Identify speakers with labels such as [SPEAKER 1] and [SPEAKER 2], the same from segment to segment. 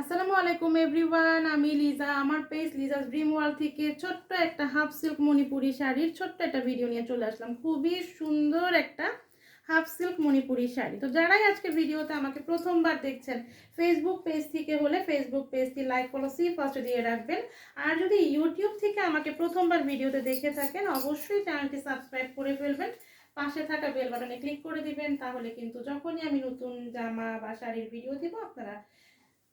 [SPEAKER 1] আসসালামু আলাইকুম এভরিওয়ান, আমি লিজা। আমার পেজ লিজাস ড্রিম ওয়ার্ল্ড থেকে ছোট্ট একটা হাফ সিল্ক মণিপুরি শাড়ির ছোট্ট একটা ভিডিও নিয়ে চলে আসলাম। খুবই সুন্দর একটা হাফ সিল্ক মণিপুরি শাড়ি। তো যারাই আজকে ভিডিওতে আমাকে প্রথমবার দেখছেন, ফেসবুক পেজ থেকে হলে ফেসবুক পেজটি লাইক ফলো ফার্স্ট দিয়ে রাখবেন। আর যদি ইউটিউব থেকে আমাকে প্রথমবার ভিডিওতে দেখে থাকেন, অবশ্যই চ্যানেলটি সাবস্ক্রাইব করে ফেলবেন, পাশে থাকা বেল বাটনে ক্লিক করে দিবেন। তাহলে কিন্তু যখনই আমি নতুন জামা বা শাড়ির ভিডিও দিব, আপনারা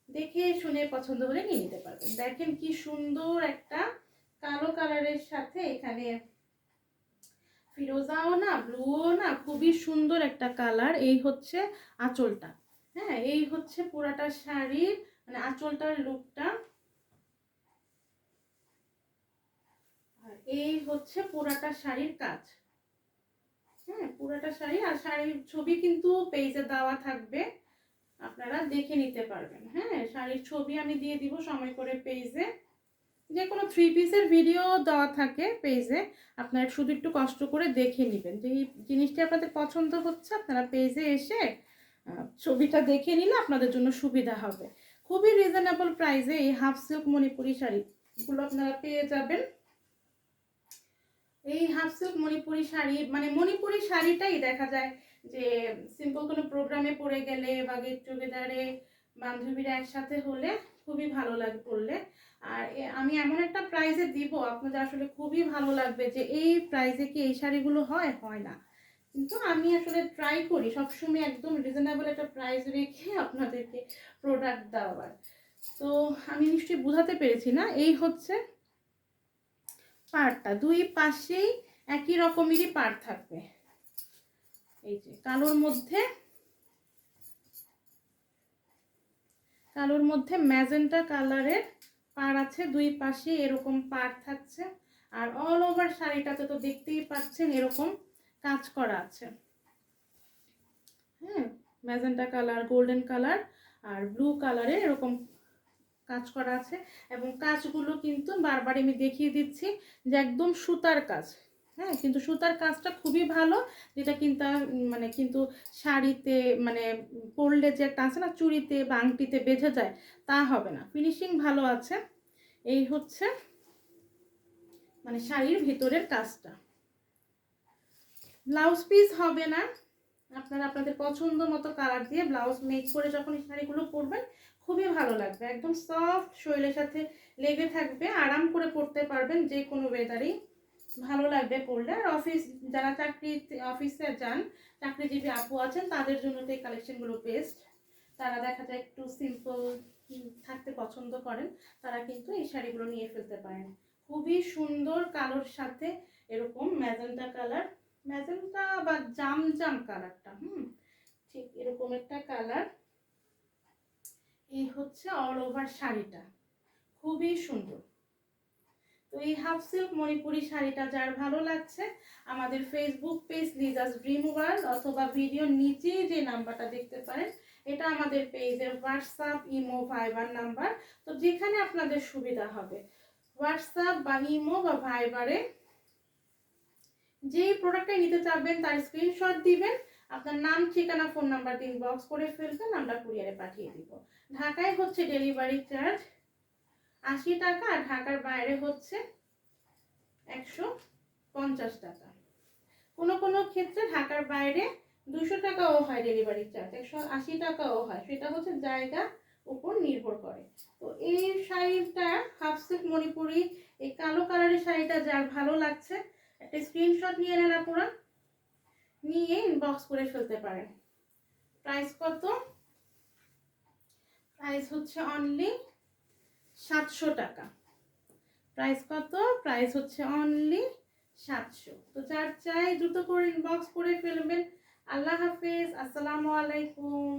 [SPEAKER 1] দেখে শুনে পছন্দ হলে নিয়ে নিতে পারবেন। দেখেন কি সুন্দর একটা কালো কালারের সাথে এখানে ফিরোজাও না, ব্লুও না, খুবই সুন্দর একটা কালার। এই হচ্ছে আঁচলটা। হ্যাঁ, এই হচ্ছে পুরাটা শাড়ির মানে আঁচলটার লুকটা। আর এই হচ্ছে পুরাটা শাড়ির কাজ। হ্যাঁ, পুরাটা শাড়ি। আর শাড়ির ছবি কিন্তু পেজে দেওয়া থাকবে, আপনারা দেখে নিতে পারবেন। হ্যাঁ, শাড়ির ছবি আমি দিয়ে দিব সময় করে পেজে। যে কোনো 3 পিসের ভিডিও দেওয়া থাকে পেজে, আপনারা শুধু একটু কষ্ট করে দেখে নেবেন যে এই জিনিসটি আপনাদের পছন্দ হচ্ছে। আপনারা পেজে এসে ছবিটা দেখে নিলে আপনাদের জন্য সুবিধা হবে। খুবই রিজনেবল প্রাইসে এই হাফ সিল্ক মণিপুরি শাড়িগুলো আপনারা পেয়ে যাবেন। এই হাফ সিল্ক মণিপুরি শাড়ি মানে মণিপুরি শাড়িটাই দেখা যায় যে সিম্পল কোনো প্রোগ্রামে পরে গেলে বা গেট টুগেদারে বান্ধবীরা একসাথে হলে খুবই ভালো লাগে পরলে। আর আমি এমন একটা প্রাইসে দিব আপনাদের আসলে খুবই ভালো লাগবে যে এই প্রাইসে কি এই শাড়িগুলো হয় না। কিন্তু আমি আসলে ট্রাই করি সবসময় একদম রিজনেবল একটা প্রাইস রেখে আপনাদেরকে প্রোডাক্ট দেওয়ার। তো আমি নিশ্চয়ই বোঝাতে পেরেছি না? এই হচ্ছে পাড়টা, দুই পাশেই একই রকমেরই পাড় থাকবে। এই যে কালোর মধ্যে ম্যাজেন্টা কালারের পাড় আছে, দুই পাশে এরকম পাড় থাকছে। আর অল ওভার শাড়িটাতে তো দেখতেই পাচ্ছেন এরকম কাজ করা আছে। হ্যাঁ, ম্যাজেন্টা কালার, গোল্ডেন কালার আর ব্লু কালারে এরকম কাজ করা আছে। এবং কাজগুলো কিন্তু বারবার আমি দেখিয়ে দিচ্ছি যে একদম সুতার কাজ। হ্যাঁ, কিন্তু সুতার কাজটা খুবই ভালো, যেটা কিন্তু মানে কিন্তু শাড়িতে মানে পরলে যে একটা আছে না, চুড়িতে বা আংটিতে বেঁধে যায়, তা হবে না। ফিনিশিং ভালো আছে। এই হচ্ছে মানে শাড়ির ভিতরের কাজটা। ব্লাউজ পিস হবে না, আপনারা আপনাদের পছন্দ মতো কালার দিয়ে ব্লাউজ মেক করে যখন এই শাড়িগুলো পরবেন খুবই ভালো লাগবে। একদম সফট, শরীরের সাথে লেগে থাকবে, আরাম করে পরতে পারবেন যে কোনো ওয়েদারেই, ভালো লাগবে পরলে। আর যারা অফিসে যান, চাকরিজীবী আপু আছেন, তাদের জন্য তো এই কালেকশনগুলো বেস্ট। তারা দেখা যায় একটু সিম্পল থাকতে পছন্দ করেন, তারা কিন্তু এই শাড়িগুলো নিয়ে ফেলতে পারেন। খুবই সুন্দর কালোর সাথে এরকম ম্যাজেন্টা কালার, ম্যাজেন্টা বা জাম কালারটা, ঠিক এরকম একটা কালার। এই হচ্ছে অল ওভার শাড়িটা, খুবই সুন্দর। তো এই হাফ সিল্ক মণিপুরি শাড়িটা যার ভালো লাগছে, আমাদের Facebook page Liza's dream world অথবা ভিডিওর নিচে যে নাম্বারটা দেখতে পারেন, এটা আমাদের পেজের হোয়াটসঅ্যাপ, ইমো, ভাইবার নাম্বার। তো যেখানে আপনাদের সুবিধা হবে হোয়াটসঅ্যাপ বা ইমো বা ভাইবারে যেই প্রোডাক্টটা নিতে চাবেন তার স্ক্রিনশট দিবেন, আপনার নাম, ঠিকানা, ফোন নাম্বার দিন, বক্স করে ফেলবেন, আমরা কুরিয়ারে পাঠিয়ে দিব। ঢাকায় হচ্ছে ডেলিভারি চার্জ 80 টাকা, আর ঢাকার বাইরে হচ্ছে 150 টাকা। কোনো কোনো ক্ষেত্রে ঢাকার বাইরে 200 টাকাও হয় ডেলিভারি চার্জ, 180 টাকাও হয়, সেটা হচ্ছে জায়গা উপর নির্ভর করে। তো এই শাড়িটা হাফ সিল্ক মণিপুরি, এই কালো কালারের শাড়িটা যার ভালো লাগছে একটা স্ক্রিনশট নিয়ে নেন আপনারা, নিয়ে ইনবক্স করে ফেলতে পারেন। প্রাইস কত? প্রাইস হচ্ছে অনলি 700 টাকা। প্রাইস কত? প্রাইস হচ্ছে অনলি 700। তো যার চাই দ্রুত করে ইনবক্স করে ফেলবেন। আল্লাহ হাফেজ, আসসালামু আলাইকুম।